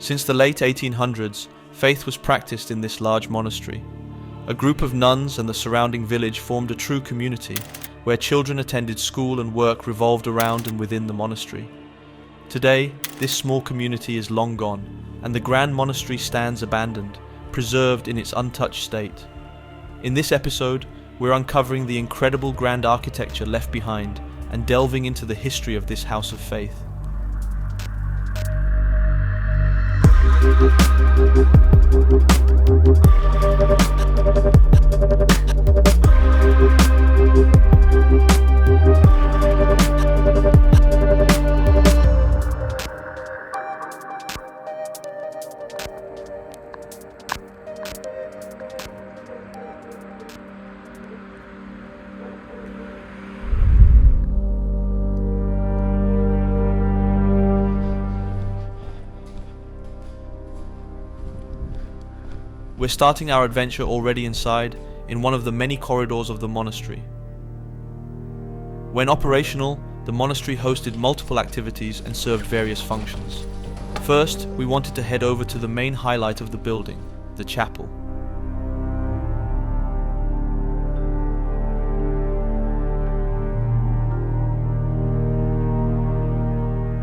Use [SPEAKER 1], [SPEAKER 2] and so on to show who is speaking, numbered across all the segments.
[SPEAKER 1] Since the late 1800s, faith was practiced in this large monastery. A group of nuns and the surrounding village formed a true community, where children attended school and work revolved around and within the monastery. Today, this small community is long gone, and the grand monastery stands abandoned, preserved in its untouched state. In this episode, we're uncovering the incredible grand architecture left behind and delving into the history of this house of faith. We're starting our adventure already inside, in one of the many corridors of the monastery. When operational, the monastery hosted multiple activities and served various functions. First, we wanted to head over to the main highlight of the building, the chapel.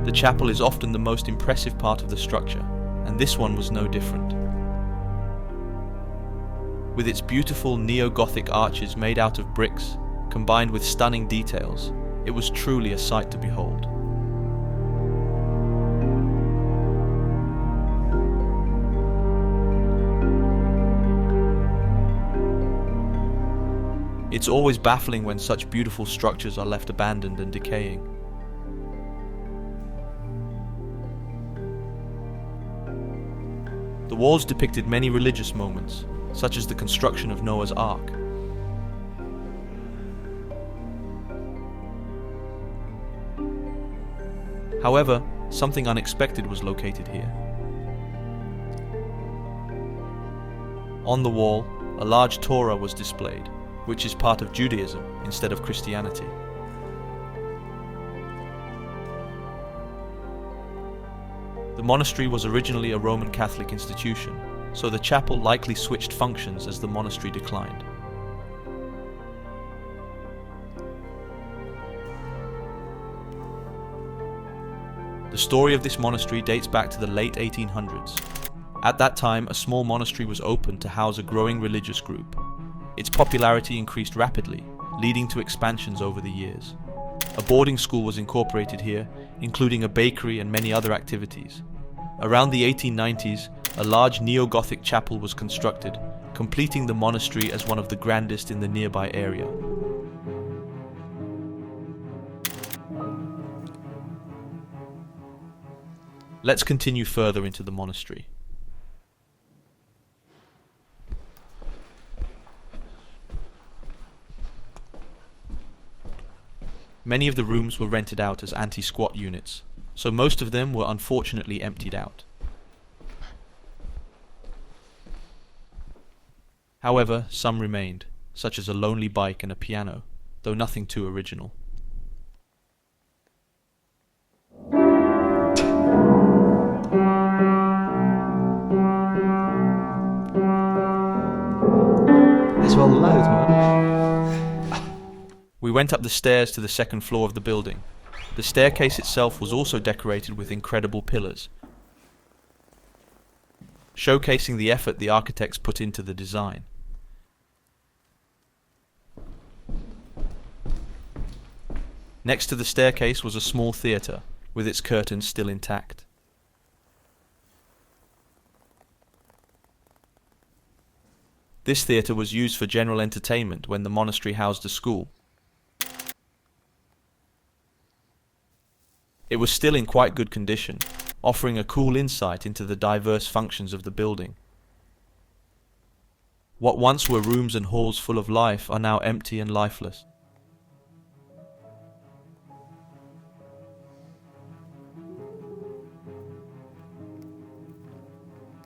[SPEAKER 1] The chapel is often the most impressive part of the structure, and this one was no different. With its beautiful neo-Gothic arches made out of bricks, combined with stunning details, it was truly a sight to behold. It's always baffling when such beautiful structures are left abandoned and decaying. The walls depicted many religious moments, such as the construction of Noah's Ark. However, something unexpected was located here. On the wall, a large Torah was displayed, which is part of Judaism instead of Christianity. The monastery was originally a Roman Catholic institution, so the chapel likely switched functions as the monastery declined. The story of this monastery dates back to the late 1800s. At that time, a small monastery was opened to house a growing religious group. Its popularity increased rapidly, leading to expansions over the years. A boarding school was incorporated here, including a bakery and many other activities. Around the 1890s, a large neo-Gothic chapel was constructed, completing the monastery as one of the grandest in the nearby area. Let's continue further into the monastery. Many of the rooms were rented out as anti-squat units, so most of them were unfortunately emptied out. However, some remained, such as a lonely bike and a piano, though nothing too original.
[SPEAKER 2] That's well loud, man.
[SPEAKER 1] We went up the stairs to the second floor of the building. The staircase itself was also decorated with incredible pillars, showcasing the effort the architects put into the design. Next to the staircase was a small theatre, with its curtains still intact. This theatre was used for general entertainment when the monastery housed a school. It was still in quite good condition, offering a cool insight into the diverse functions of the building. What once were rooms and halls full of life are now empty and lifeless.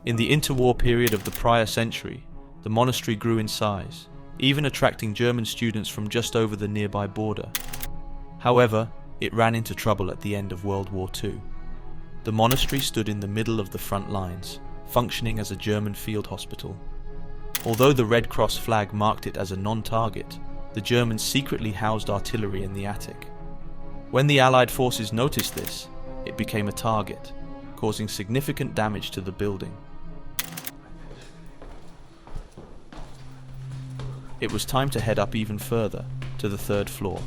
[SPEAKER 1] In the interwar period of the prior century, the monastery grew in size, even attracting German students from just over the nearby border. However, it ran into trouble at the end of World War II. The monastery stood in the middle of the front lines, functioning as a German field hospital. Although the Red Cross flag marked it as a non-target, the Germans secretly housed artillery in the attic. When the Allied forces noticed this, it became a target, causing significant damage to the building. It was time to head up even further, to the third floor.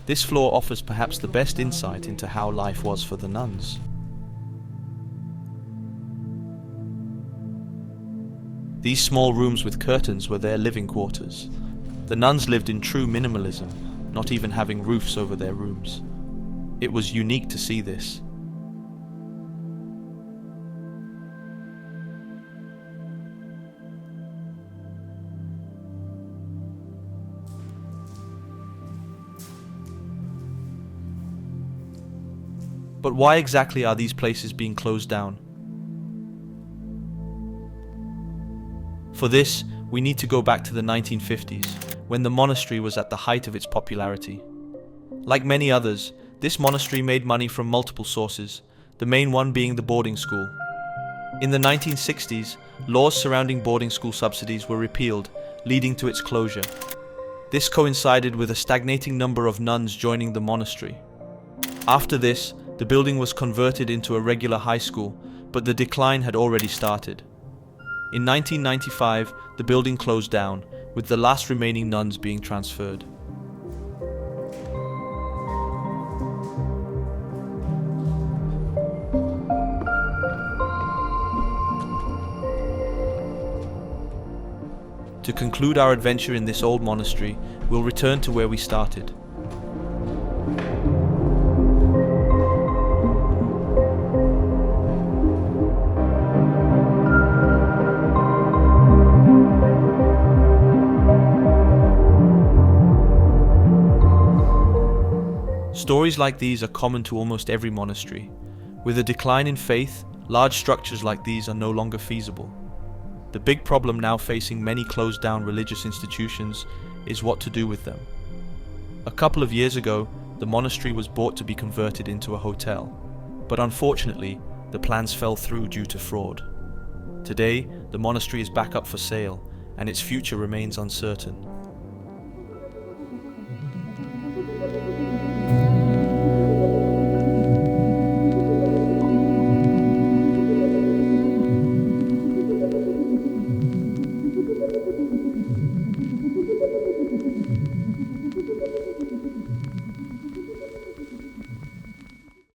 [SPEAKER 1] This floor offers perhaps the best insight into how life was for the nuns. These small rooms with curtains were their living quarters. The nuns lived in true minimalism, not even having roofs over their rooms. It was unique to see this. But why exactly are these places being closed down? For this, we need to go back to the 1950s, when the monastery was at the height of its popularity. Like many others, this monastery made money from multiple sources, the main one being the boarding school. In the 1960s, laws surrounding boarding school subsidies were repealed, leading to its closure. This coincided with a stagnating number of nuns joining the monastery. After this, the building was converted into a regular high school, but the decline had already started. In 1995, the building closed down, with the last remaining nuns being transferred. To conclude our adventure in this old monastery, we'll return to where we started. Stories like these are common to almost every monastery. With a decline in faith, large structures like these are no longer feasible. The big problem now facing many closed-down religious institutions is what to do with them. A couple of years ago, the monastery was bought to be converted into a hotel, but unfortunately, the plans fell through due to fraud. Today, the monastery is back up for sale, and its future remains uncertain.